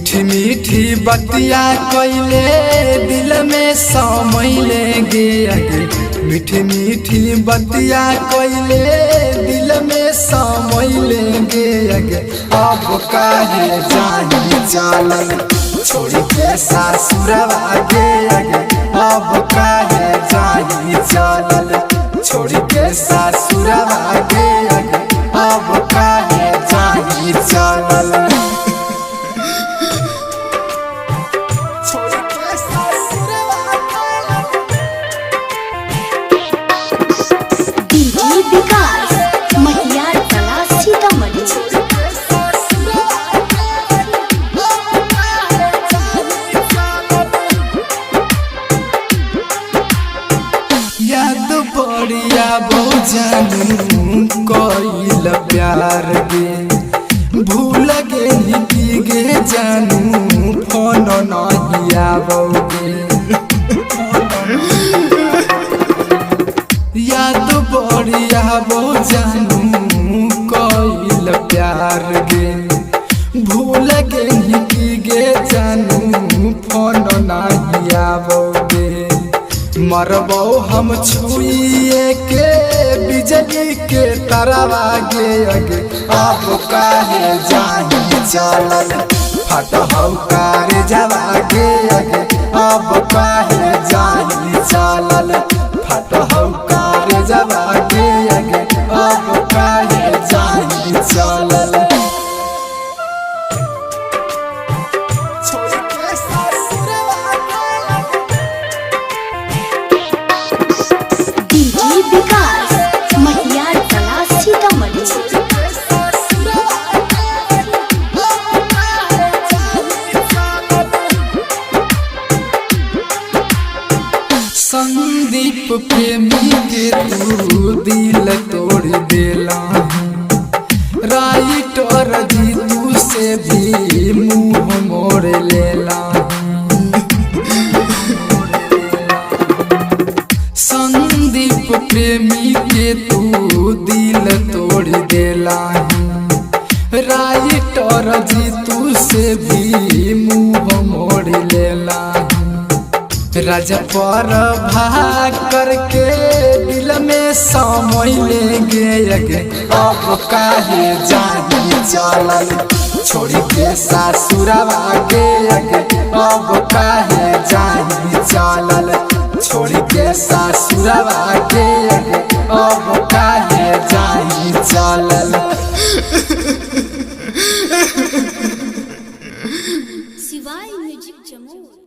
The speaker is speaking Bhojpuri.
मीठी मीठी बतिया कोइले दिल में समैले गे आगे। मीठी मीठी बतिया कोइले दिल में समैले गे आगे। अब काहे जानी चलल छोड़ के सासुरवा गे आगे। अब काहे जानी चलल छोड़ के सासुरवा गे आगे। अब काहे जानी चलल विकास मटियार कला सीतामढ़ी। याद बढ़िया बहु कइल प्यार गे। भूल गे की गे जानू फोन नहीं आवोगे। याद बढ़िया बहु कइल प्यार गे। भूल गे की गे जानू फोन नहीं आवोगे। मरबो हम छुइए के बिजली के तरवा गे आगे। अब काहे जानी चलल फटहौ कार जवा गे आगे। अब काहे जानी चलल फटहौ कार जवा गे आगे। अब काहे जानी चलल विकास मटियार कला सीतामढ़ी। संदीप प्रेमी के तू दिल तोड़ देला। राइटर जीतू से भी मुँह मोड़ लेला। संदीप प्रेमी के तू दिल तोड़ देला। राइटर जीतू से भी मुँह मोड़ लेला। राजा पर भाग करके दिल में समैले गे आगे। अब काहे जानी चलल छोड़ के सासुरवा गे आगे। अब काहे जानी चलल छोड़ के सासुरवा गे आगे। अब काहे जानी चलल। शिवाय म्यूजिक जमुई।